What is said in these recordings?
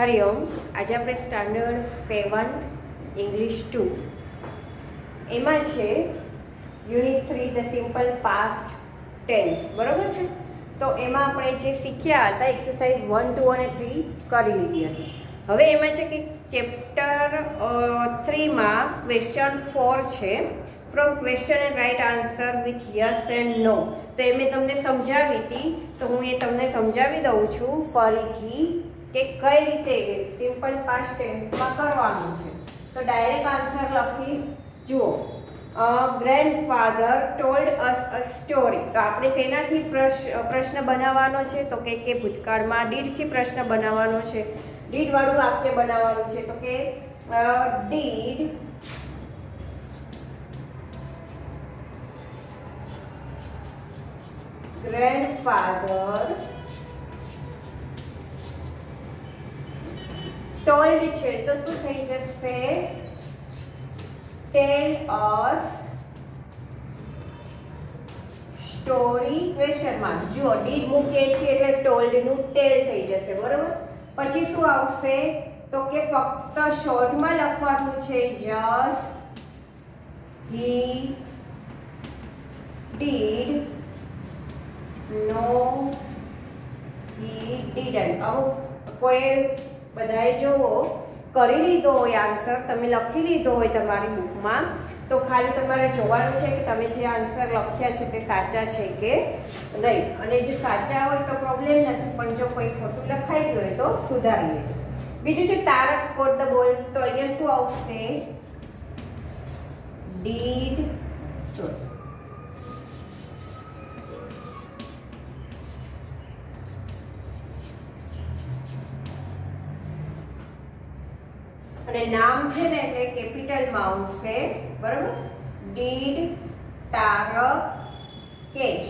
हरिओम। आज આપણે standard 7 English 2 એમાં છે unit 3 the simple past tense, બરાબર છે। તો એમાં આપણે જે શીખ્યા હતા એક્સરસાઇઝ 1, 2 અને 3 કરી લીધી હતી। હવે એમાં છે કે ચેપ્ટર 3 માં ક્વેશ્ચન 4 છે, from question and right answer with yes and no. તો એ મેં તમને સમજાવી હતી, તો હું એ તમને સમજાવી દઉં છું ફરીથી કે કઈ રીતે સિમ્પલ પાસ્ટ ટેન્સમાં કરવાનું છે। તો ડાયરેક્ટ આન્સર લખીશ। જુઓ, ગ્રેન્ડફાધર ટોલ્ડ અસ અ સ્ટોરી। તો આપણે તેનાથી પ્રશ્ન બનાવવાનો છે, તો કે ભૂતકાળમાં ડીડથી પ્રશ્ન બનાવવાનો છે, ડીડ વાળું વાક્ય બનાવવાનું છે। તો કે ડીડ ગ્રેન્ડફાધર ટોલ્ડ છે તો શું થઈ જશે? ટેલ અસ સ્ટોરી ક્વેશ્ચન માર્ક। જુઓ, ડીડ મૂકીએ છીએ એટલે ટોલ્ડ નું ટેલ થઈ જશે, બરોબર। પછી શું આવશે? તો કે ફક્ત શોર્ટમાં લખવાનું છે just he did, no he didn't. અમુક કોઈ બધાએ જોવો કરી લીધો હોય આન્સર, તમે લખી લીધો હોય તમારી બુકમાં, તો ખાલી તમારે જોવાનું છે કે તમે જે આન્સર લખ્યા છે તે સાચા છે કે નહીં। અને જો સાચા હોય તો પ્રોબ્લેમ નથી, પણ જો કોઈ ખોટું લખાઈ ગયું હોય તો સુધારી લેજો। બીજું છે તારક કોટ ધ બોલ। તો અહીંયા શું આવશે? ડીડ અને નામ છે ને એટલે કેપિટલમાં આવશે, બરાબર। Did Tarak catch.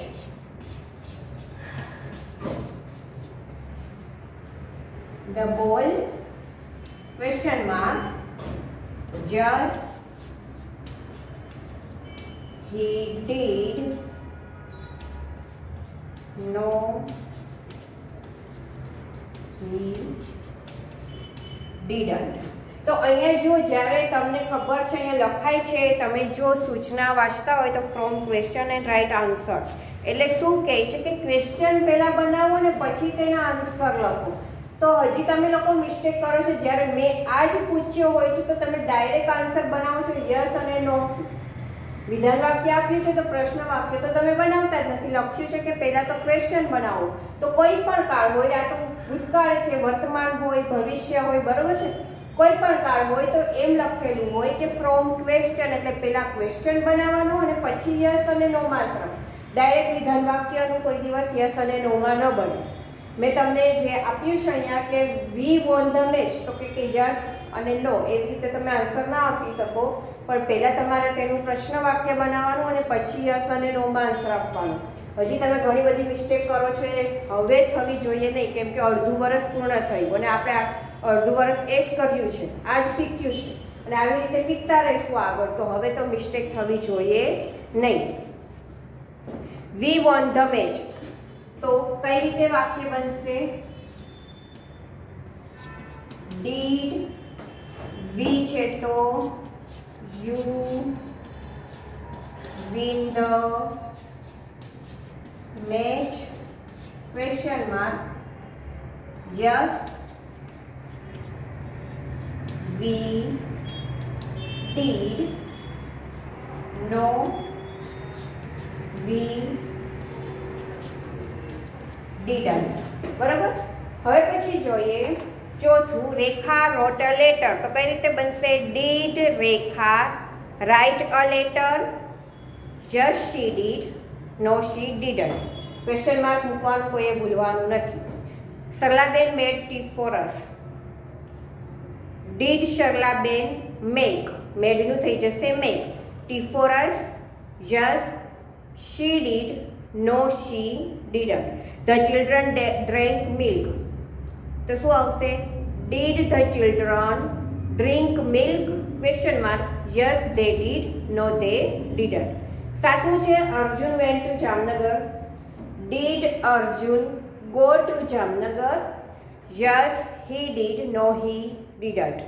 The ball question mark just he did, no he didn't. તો અહીંયા જો જ્યારે તમને ખબર છે અહીંયા લખાય છે, તમે જો સૂચના વાંચતા હોય તો from question and right answer, એટલે શું કહે છે કે ક્વેશ્ચન પહેલા બનાવો ને પછી તેના આન્સર લખો। તો હજી તમે લોકો મિસ્ટેક કરો છો, જ્યારે મેં આ જ પૂછ્યો હોય છે તો તમે ડાયરેક્ટ આન્સર બનાવો છો યસ અને નો। વિધાન વાક્ય આપ્યું છે તો પ્રશ્ન વાક્ય તો તમે બનાવતા જ નથી, લખ્યું છે કે પહેલા તો ક્વેશ્ચન બનાવો। તો કોઈ પણ કાળ હોય, આ તો ભૂતકાળ છે, વર્તમાન હોય, ભવિષ્ય હોય, બરોબર છે, કોઈ પણ કાળ હોય તો એમ લખેલું હોય કે ફ્રોમ ક્વેશ્ચન, એટલે પહેલા ક્વેશ્ચન બનાવવાનું અને પછી યસ અને નો માત્ર। ડાયરેક્ટ વિધાન વાક્યનું કોઈ દિવસ યસ અને નો માં ન બને। મેં તમને જે આપ્યું છે અહીંયા કે વી વોન ધ મેચ, તો કે યસ અને નો, એવી રીતે તમે આન્સર ના આપી શકો, પણ પહેલા તમારે તેનું પ્રશ્ન વાક્ય બનાવવાનું અને પછી યસ અને નો માં આન્સર આપવાનો। હજી તમે ઘણી બધી મિસ્ટેક કરો છો, એ હવે થવી જોઈએ નહીં, કેમ કે અડધું વર્ષ પૂર્ણ થયું અને આપણે અડધું વર્ષ એ જ કર્યું છે, આ જ શીખ્યું છે, અને આવી રીતે શીખતા રહીશું આગળ। તો હવે તો મિસ્ટેક થવી જોઈએ નહીં। વી વોન ધ મેચ, તો કઈ રીતે વાક્ય બનશે? ડીડ વી છે તો you win the match question mark yes we did, no we didn't, બરાબર। હવે પછી જોઈએ ચોથું, રેખા wrote a letter। તો કઈ રીતે બનશે? did Rekha write a letter, just she did, no she didn't। Question mark મૂકવાનું કોઈએ ભૂલવાનું નથી। Saralaben made tea for us। Did Sharlaben make? Made નું થઈ જશે make. Tea for us? Yes, she did. No, she didn't. The children drank milk. તો શું આવશે? Did the children drink milk? Question mark. Yes, they did. No, they didn't. સાતમું છે Arjun went to Jamnagar. Did Arjun go to Jamnagar? Yes, he did, no he didn't.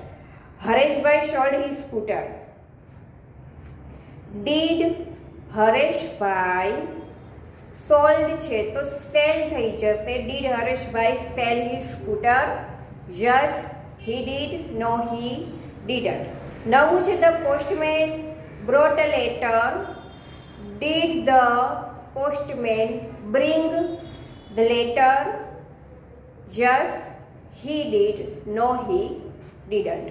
Hareshbhai sold his scooter. Did Hareshbhai sold છે તો sell થઈ જશે. Did Hareshbhai sell his scooter? Yes, he did, no he didn't. નવું છે the postman brought a letter. Did the postman bring the letter? Yes, he did, no he didn't.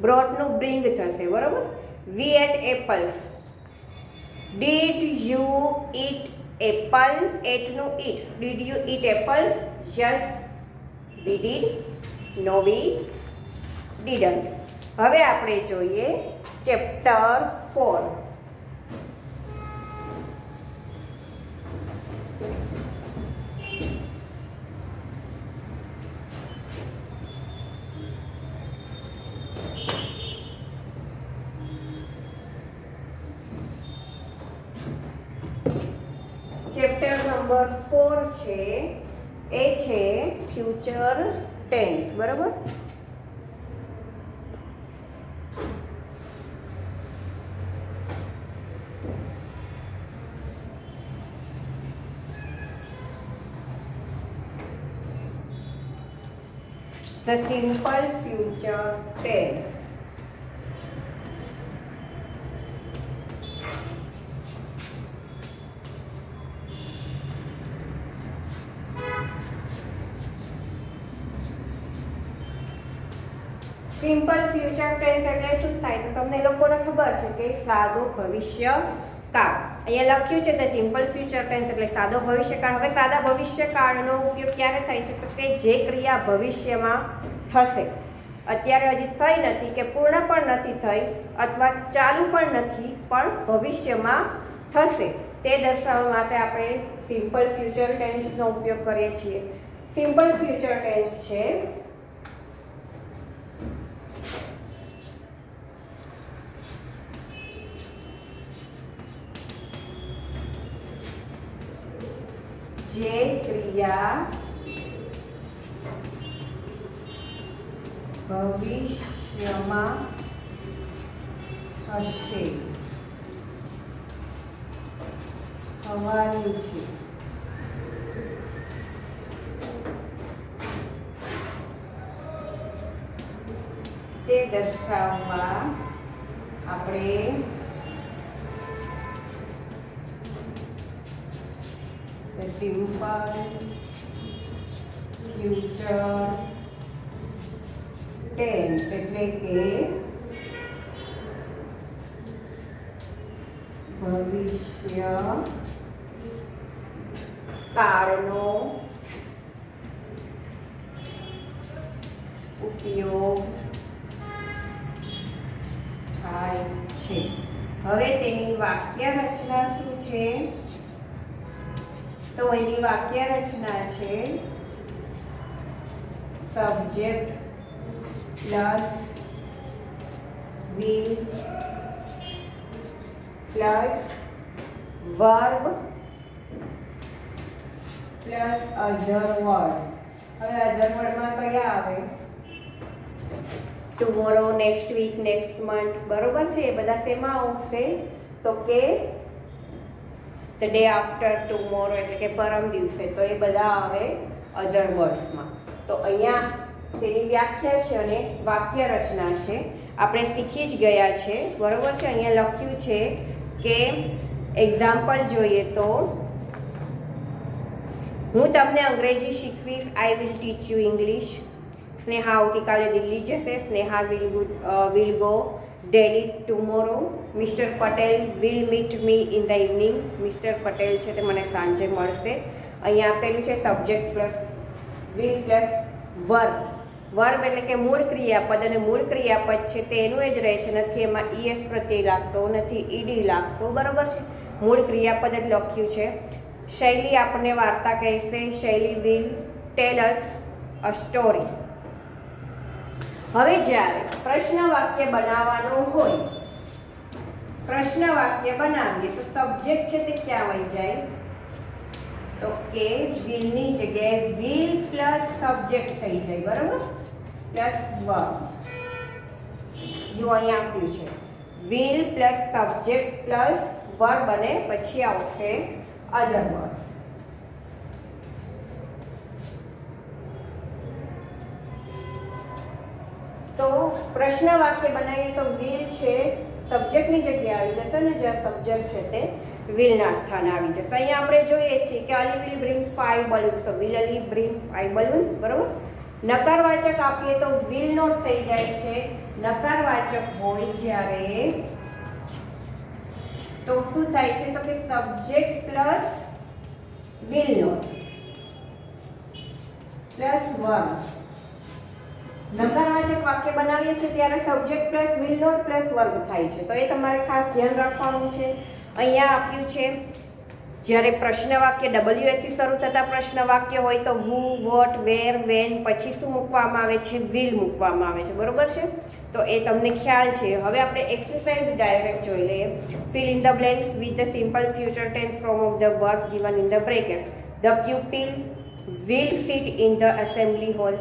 Brought નું bring થશે, બરોબર. We ate apples. Did you eat apple? Ate નું eat. Did you eat apples? Yes, we did, no we didn't. હવે આપણે જોઈએ chapter 4. Chapter number 4 છે એ છે ફ્યુચર ટેન્સ, બરાબર. The simple future tense. Simple future tense એટલે શું થાય તો તમને લોકોને ખબર છે કે સાદો ભવિષ્યકાળ. અહીંયા લખ્યું છે તો સિમ્પલ ફ્યુચર ટેન્સ એટલે સાદો ભવિષ્યકાળ. હવે સાદા ભવિષ્યકાળનો ઉપયોગ ક્યારે થાય છે તો કે જે ક્રિયા ભવિષ્યમાં થશે, અત્યારે હજી થઈ નથી કે પૂર્ણ પણ નથી થઈ અથવા ચાલુ પણ નથી પણ ભવિષ્યમાં થશે તે દર્શાવવા માટે આપણે સિમ્પલ ફ્યુચર ટેન્સનો ઉપયોગ કરીએ છીએ. સિમ્પલ ફ્યુચર ટેન્સ છે જે ક્રિયા ભવિષ્યમાં થશે, થવાની છે. તે દર્શાવવા આપણે સિમ્પલ ફ્યુચર ટેન્સ એટલે કે ભવિષ્ય કાળનો ઉપયોગ થાય છે. હવે તેની વાક્ય રચના શું છે તો એની વાક્ય રચના છે subject plus will plus verb plus other word. હવે અધર વર્ડમાં કયા આવે? Tomorrow, next week, next month, બરોબર છે. એ બધા શેમાં આવશે તો કે ધ ડે આફ્ટર ટુમોરો એટલે કે પરમ દિવસે. તો એ બધા આવે અધર વર્ડ્સમાં. તો અહીંયા તેની વ્યાખ્યા છે અને વાક્ય રચના છે આપણે શીખી જ ગયા છે, બરોબર છે. અહીંયા લખ્યું છે કે એક્ઝામ્પલ જોઈએ તો હું તમને અંગ્રેજી શીખવીશ. I will teach you English. Sneha આવતીકાલે દિલ્હી જશે. Sneha will go Delhi tomorrow. Mr. Patel will meet me in the evening. Mr. Patel છે તે મને સાંજે મળશે. અહીંયા આપેલું છે subject plus will plus verb. Verb એટલે કે મૂળ ક્રિયાપદ અને મૂળ ક્રિયાપદ છે તે એનું જ રહે છે, નથી એમાં es પ્રત્યય લાગતો, નથી ed લાગતો, બરોબર છે. મૂળ ક્રિયાપદ જ લખ્યું છે. શૈલી આપણને વાર્તા કહેશે. શૈલી will tell us a story. હવે જ્યારે પ્રશ્ન વાક્ય બનાવવાનું હોય, પ્રશ્ન વાક્ય બનાવીએ તો સબ્જેક્ટ છે તે ક્યાં વહી જાય તો કે will ની જગ્યાએ will પ્લસ સબ્જેક્ટ થઈ જાય, બરાબર. Plus verb. જો અહીંયા આપ્યું છે will plus subject plus verb અને પછી આવશે અધર વર્ડ. તો પ્રશ્ન વાક્ય બનાવીએ તો will છે સબ્જેક્ટની જગ્યાએ આવી જશે ને જ્યાં સબ્જેક્ટ છે તે will ના સ્થાને આવી જશે. અહીંયા આપણે જોઈએ છીએ કે Ali will bring 5 balloons, તો will Ali bring 5 balloons, બરોબર. નકારવાચક આપીએ તો will not થઈ જાય છે. નકારવાચક હોય જ્યારે તો શું થાય છે તો કે subject plus will not plus verb. નકારવાચક વાક્ય બનાવીએ છીએ ત્યારે subject plus will not plus verb થાય છે. તો એ તમારે ખાસ ધ્યાન રાખવાનું છે. અહીંયા આપ્યું છે જ્યારે પ્રશ્ન વાક્ય WH થી શરૂ થતા પ્રશ્ન વાક્ય હોય તો who, what, where, when પછી શું મૂકવામાં આવે છે will મૂકવામાં આવે છે, બરોબર છે. તો એ તમને ખ્યાલ છે. હવે આપણે એક્સરસાઇઝ ડાયરેક્ટ જોઈ લઈએ. fill in the blanks with the simple future tense form of the verb given in the bracket. The pupil will sit in the assembly hall.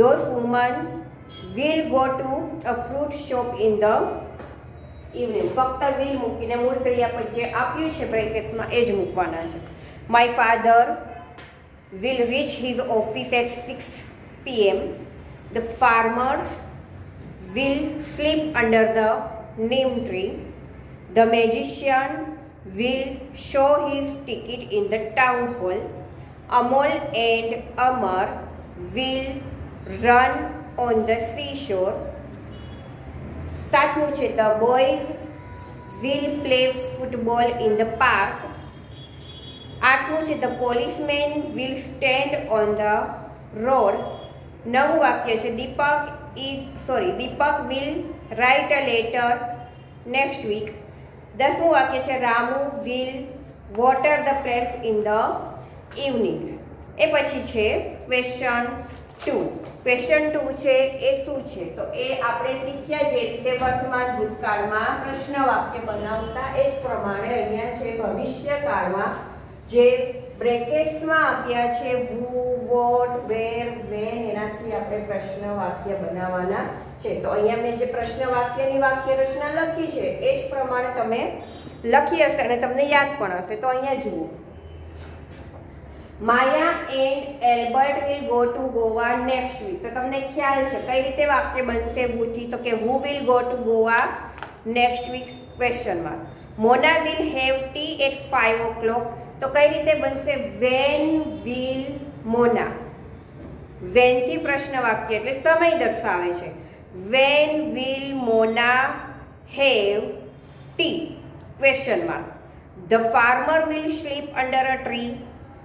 Those women will go to a fruit shop in the evening. ફક્ત will મૂકીને મૂળ ક્રિયાપદ જે આપ્યું છે બ્રેકેટમાં એ જ મૂકવાના છે. My father will reach his office at 6 p.m. The farmers will sleep under the neem tree. The magician will show his ticket in the town hall. Amol and Amar will run on the seashore. સાતમું છે the boys will play football in the park. આઠમું છે the policeman will stand on the road. નવું વાક્ય છે Deepak will write a letter next week. 10મું વાક્ય છે Ramu will water the plants in the evening. એ પછી છે question 2. ક્વેશ્ચન 2 છે એ શું છે તો એ આપણે શીખ્યા જે રીતે વર્તમાન ભૂતકાળમાં પ્રશ્ન વાક્ય બનાવતા એ જ પ્રમાણે અહીંયા છે ભવિષ્યકાળમાં જે બ્રેકેટ્સમાં આપ્યા છે who, what, where, when એનાથી આપણે પ્રશ્ન વાક્ય બનાવવાના છે. તો અહીંયા મેં જે પ્રશ્ન વાક્યની વાક્ય રચના લખી છે એ જ પ્રમાણે તમે લખી હશે અને તમને યાદ પણ હશે. તો અહીંયા જુઓ Maya and Albert will go to Goa next week. તો તમને ખ્યાલ છે કઈ રીતે વાક્ય બનશે ભૂથી તો કે who will go to Goa next week question mark. Mona will have tea at 5 o'clock. તો કઈ રીતે બનશે when will Mona. when થી પ્રશ્ન વાક્ય એટલે સમય દર્શાવે છે. when will Mona have tea question mark. The farmer will sleep under a tree.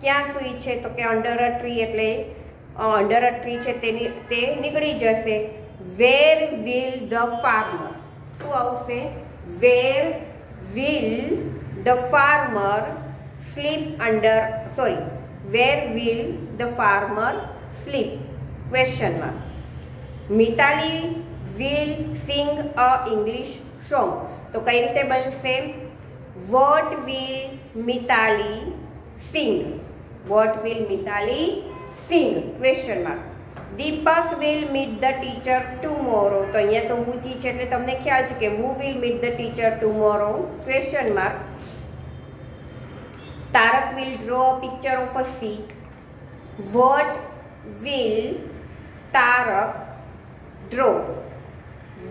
ક્યાં સુઈ છે તો કે અંડર અ ટ્રી એટલે અંડર અ ટ્રી છે તે નીકળી જશે. વેર વિલ ધ ફાર્મર શું આવશે where will the farmer sleep under where will the farmer sleep question mark. Mitali will sing a English song. તો કઈ રીતે બનશે what will Mitali sing. What will Mitali sing? Question mark. Deepak will meet the teacher tomorrow. તો અહીંયા તો who છે એટલે તમને ખ્યાલ છે કે who will meet the teacher tomorrow? Question mark. Tarak will draw a picture of a sea. What will Tarak draw?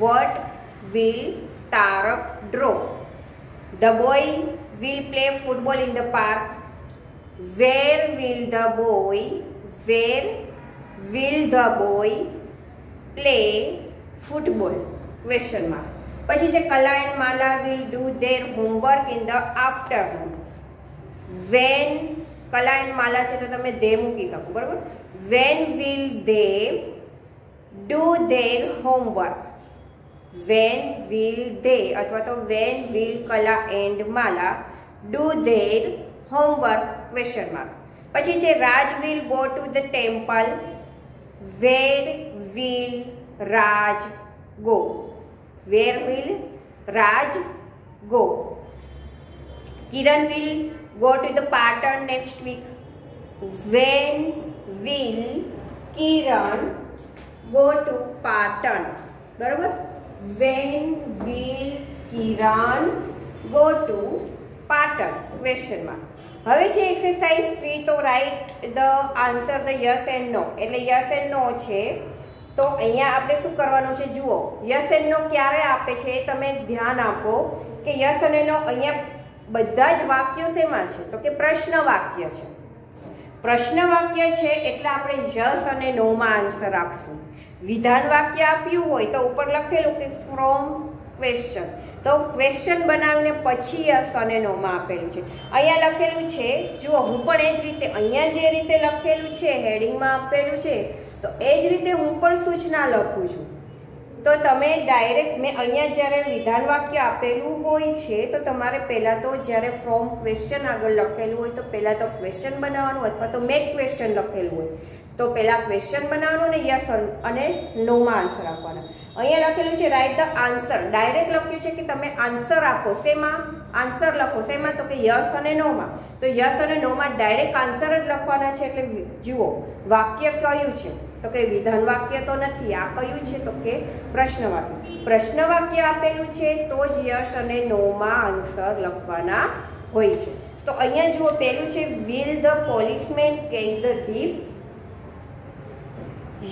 What will Tarak draw? The boy will play football in the park. Where will the boy play football? Question mark. પછી છે Kala and Mala will do their homework in the afternoon. When Kala and Mala છે તો તમે they મૂકી શકો બરાબર. When will they do their homework? When will they અથવા તો when will Kala and Mala do their homework? Question mark. પછી છે Raj will go to the temple. Where will Raj go? Where will Raj go? Kiran will go to the party next week. When will Kiran go to Patan. બરાબર. When will Kiran go to Patan? Question mark. હવે છે exercise 3. તો write the answer the yes and no. એટલે yes and નો છે. તો અહીંયા આપણે શું કરવાનું છે જુઓ. યસ એન્ડ નો ક્યારે આપે છે એ તમે ધ્યાન આપો કે યસ અને નો અહીંયા બધા જ વાક્યો શેમાં છે તો કે પ્રશ્ન વાક્ય છે. પ્રશ્ન વાક્ય છે એટલે આપણે યસ અને નો માં આન્સર આપશું. વિધાન વાક્ય આપ્યું હોય તો ઉપર લખેલું કે ફ્રોમ ક્વેશ્ચન, તો ક્વેશ્ચન બનાવીને પછી યસ અને નો માં આપેલું છે. અહીંયા લખેલું છે જુઓ, હું પણ એ જ રીતે અહીંયા જે રીતે લખેલું છે હેડિંગમાં આપેલું છે તો એ જ રીતે હું પણ સૂચના લખું છું. તો તમે ડાયરેક્ટ મેં અહીંયા જ્યારે વિધાન વાક્ય આપેલું હોય છે તો તમારે પહેલાં તો જ્યારે ફ્રોમ ક્વેશ્ચન આગળ લખેલું હોય તો પહેલાં તો ક્વેશ્ચન બનાવવાનું, અથવા તો મેક ક્વેશ્ચન લખેલું હોય તો પહેલાં ક્વેશ્ચન બનાવવાનું અને યસ અને નોમાં આન્સર આપવાના. અહીંયા લખેલું છે રાઇટ ધ આન્સર. ડાયરેક્ટ લખ્યું છે કે તમે આન્સર આપો. શેમાં આન્સર લખો? શેમાં? તો કે યસ અને નોમાં. તો યસ અને નોમાં ડાયરેક્ટ આન્સર જ લખવાના છે. એટલે જુઓ વાક્ય કયું છે તો કે વિધાન વાક્ય તો નથી. આ કયું છે તો કે પ્રશ્ન વાક્ય. પ્રશ્ન વાક્ય આપેલું છે તો જ યસ અને નોમાં આન્સર લખવાના હોય છે. તો અહીંયા જુઓ, પહેલું છે will the policeman catch the thief?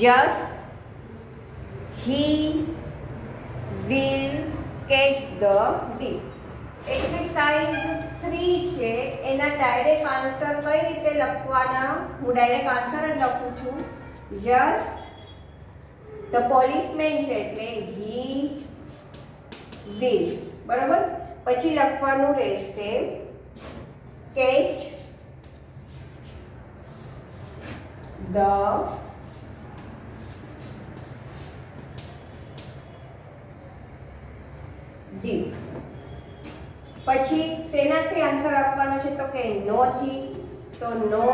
Yes, he will catch the thief. Exercise 3 છે એના ડાયરેક્ટ આન્સર કઈ રીતે લખવાના? હું ડાયરેક્ટ આન્સર જ લખું છું. યસ, ધ પોલીસમેન છે એટલે he will. બરાબર. પછી લખવાનું રહેશે catch the thief. પછી તેનાથી આન્સર આપવાનો છે તો કે નો થી. તો નો,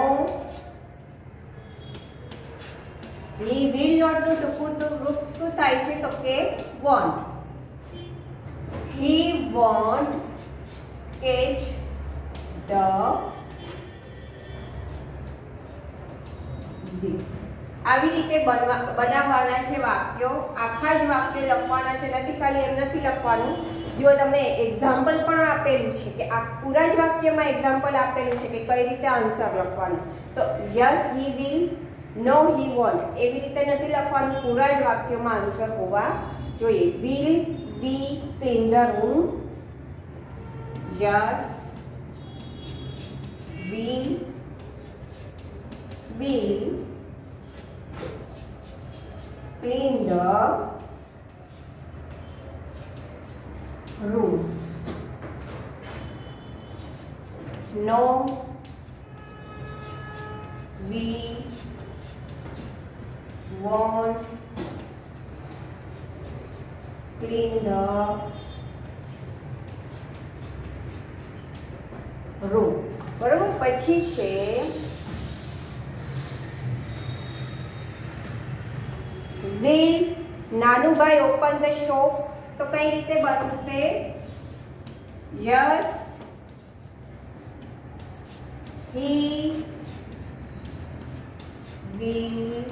he will not નું ટૂંકું રૂપ શું થાય છે તો કે won't. he won't catch the thief. આવી રીતે બનાવવાના છે વાક્યો. આખા જ વાક્ય લખવાના છે, નથી ખાલી એમ નથી લખવાનું. જો તમને એક્ઝામ્પલ પણ આપેલું છે કે આ પૂરા જ વાક્યમાં એક્ઝામ્પલ આપેલું છે કે કઈ રીતે આન્સર લખવાનું. તો yes, he will, no, he won't એવી રીતે નથી લખવાનું. પૂરા જ વાક્યમાં આન્સર હોવા જોઈએ. Will we clean the room? Yes, we will clean the room. No, we won't clean the room. બરાબર. પછી છે will Nanubhai open the shop? તો કઈ રીતે બનશે? Yes, he will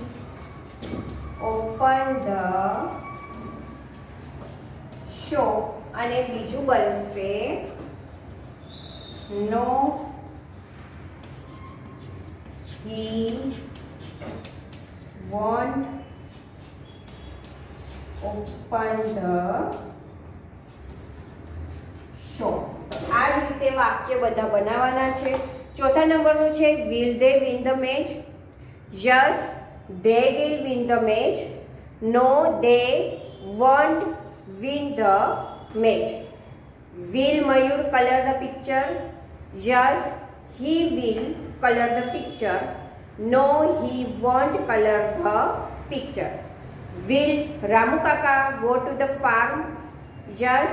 open the shop. અને બીજું બનશે નો, he won't open the shop. આ રીતે વાક્ય બધા બનાવવાના છે. ચોથા નંબરનું છે will they win the match? Yes, they will win the match. No, they won't win the match. Will Mayur color the picture? Yes, he will color the picture. No, he won't color the picture. Will Ramu Kaka go to the farm? Yes,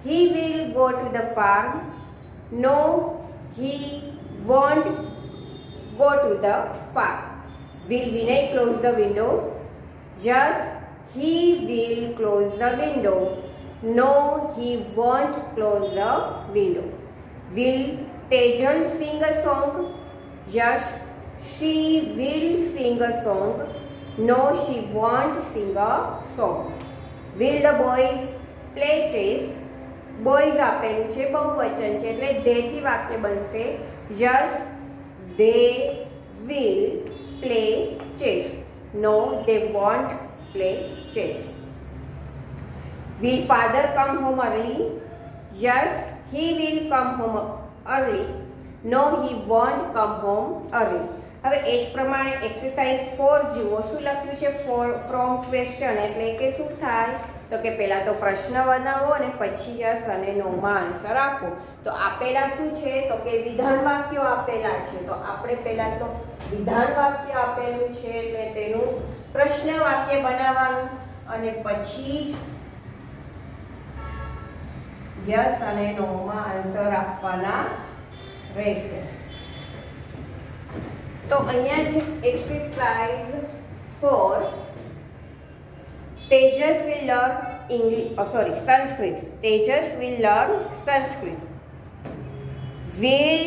he will go to the farm. No, he won't go to the farm. Will Vinay close the window? Yes, he will close the window. No, he won't close the window. Will Tejal sing a song? Yes, she will sing a song. No, she won't sing a song. Will the boys play chess? Boys આપેલું છે બહુવચન છે એટલે they થી વાક્ય બનશે yes they will play chess. No, they won't play chess. Will father come home early? Yes, he will come home early. No, he won't come home early. હવે એ જ પ્રમાણે એક્સરસાઇઝ 4 જુઓ. શું લખ્યું છે? ફ્રોમ ક્વેશ્ચન એટલે કે શું થાય તો કે પહેલા તો પ્રશ્ન બનાવો અને પછી યસ અને નો માં આન્સર આપો. તો આપેલા શું છે તો કે વિધાન વાક્યો આપેલા છે. તો આપણે પહેલા તો વિધાન વાક્ય આપેલું છે એટલે તેનું પ્રશ્ન વાક્ય બનાવવાનું અને પછી જ યસ અને નો માં આન્સર આપવાના રહેશે. તો અહીંયા જ exercise 4 Tejas will learn Sanskrit. Tejas will learn Sanskrit. Will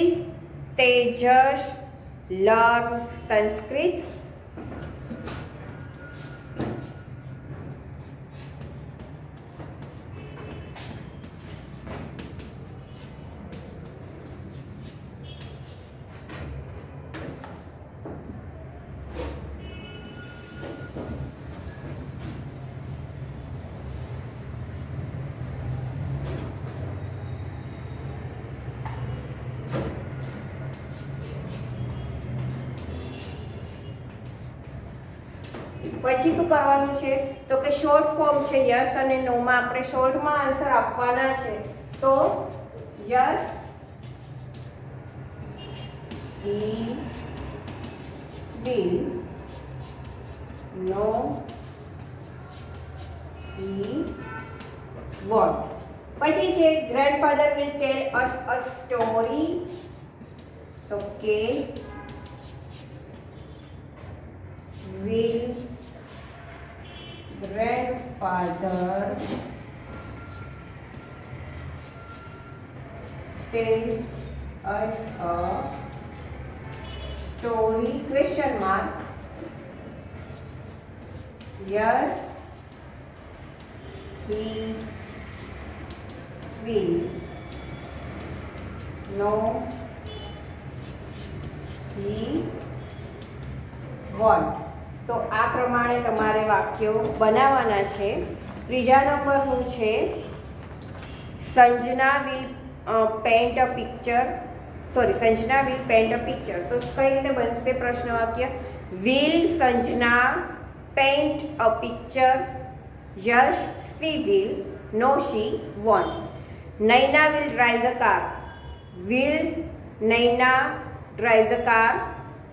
Tejas learn Sanskrit? પછી શું કરવાનું છે તો કે શોર્ટ ફોર્મ છે યસ અને નો માં આપણે શોર્ટમાં આન્સર આપવાના છે. તો yes he will, no he won't. પછી છે grandfather will tell us a story. તો કે will grandfather tell us a story? Question mark. Yes, he will. No, he won't. તો આ પ્રમાણે તમારે વાક્યો બનાવવાના છે. ત્રીજા નંબરનું છે Sanjana will paint a picture. Sanjana will paint a picture. તો કઈ રીતે બનશે પ્રશ્ન વાક્ય? Will Sanjana paint a picture? Yes she will. No, she won't. Naina will drive the car. Will Naina drive the car?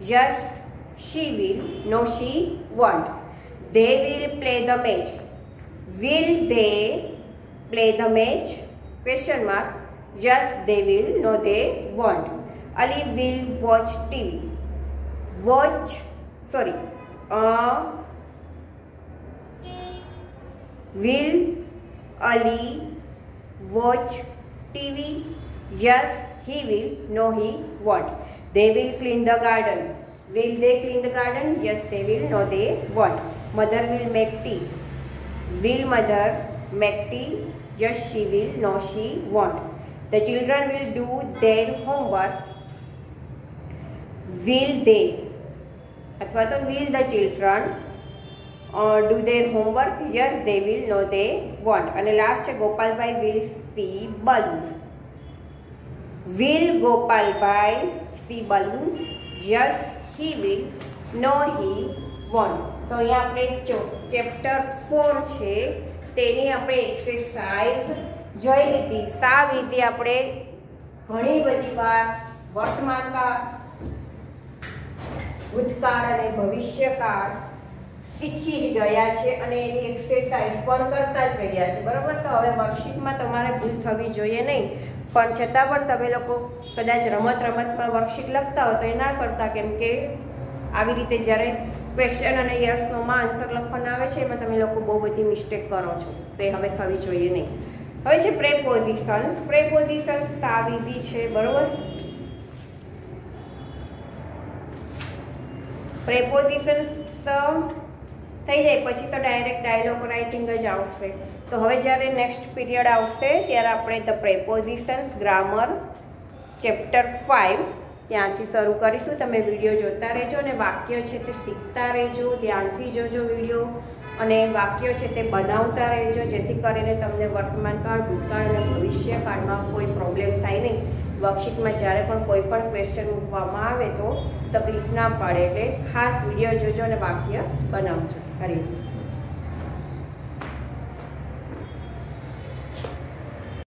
Yes, she will. No, she won't. They will play the match. Will they play the match? Question mark. Yes, they will. No, they won't. Ali will watch TV. Will Ali watch TV? Yes, he will. No, he won't. They will clean the garden. Will they clean the garden? Yes, they will. No, they won't. Mother will make tea. Will mother make tea? Yes, she will. No, she won't. The children will do their homework. Will they? अथवा तो will the children do their homework? Yes, they will. No, they won't. And last है Gopalbhai will see balloons. Will Gopalbhai see balloons? Yes, he will. No, he won't. તો અહીંયા આપણે chapter 4 છે તેની આપણે exercise જોઈ લીધી. સાવ ઇઝી આપણે ઘણી બધી વાર વર્તમાનકાળ, ભૂતકાળ અને ભવિષ્યકાળ શીખી જ ગયા છે અને એની એક્સરસાઇઝ પણ કરતા જ રહ્યા છે. બરાબર. તો હવે વર્કશીટમાં તમારે ભૂલ થવી જોઈએ નહીં, પણ છતાં પણ તમે લોકો કદાચ રમતમાં વર્કશીટ લખતા હો તો એ ના કરતા, કેમ કે આવી રીતે જ્યારે ક્વેશ્ચન અને યસ નોમાં આન્સર લખવાના આવે છે એમાં તમે લોકો બહુ બધી મિસ્ટેક કરો છો, તો એ હવે થવી જોઈએ નહીં. હવે છે પ્રેપોઝિશન. પ્રેપોઝિશન સાવ ઇઝી છે. બરોબર. પ્રેપોઝિશન થઈ જાય પછી તો ડાયરેક્ટ ડાયલોગ રાઇટિંગ જ આવશે. તો હવે જ્યારે નેક્સ્ટ પીરિયડ આવશે ત્યારે આપણે ધ પ્રેપોઝિશન્સ ગ્રામર ચેપ્ટર 5 ત્યાંથી શરૂ કરીશું. તમે વિડીયો જોતા રહેજો અને વાક્ય છે તે શીખતા રહેજો, ધ્યાનથી જોજો વિડીયો, અને વાક્યો છે તે બનાવતા રહેજો, જેથી કરીને તમને વર્તમાનકાળ, ભૂતકાળ અને ભવિષ્યકાળમાં કોઈ પ્રોબ્લેમ થાય નહીં. વર્કશીટમાં જ્યારે પણ કોઈ પણ ક્વેશ્ચન મૂકવામાં આવે તો તકલીફ ના પડે. એટલે ખાસ વિડીયો જોજો અને વાક્ય બનાવજો. હરિ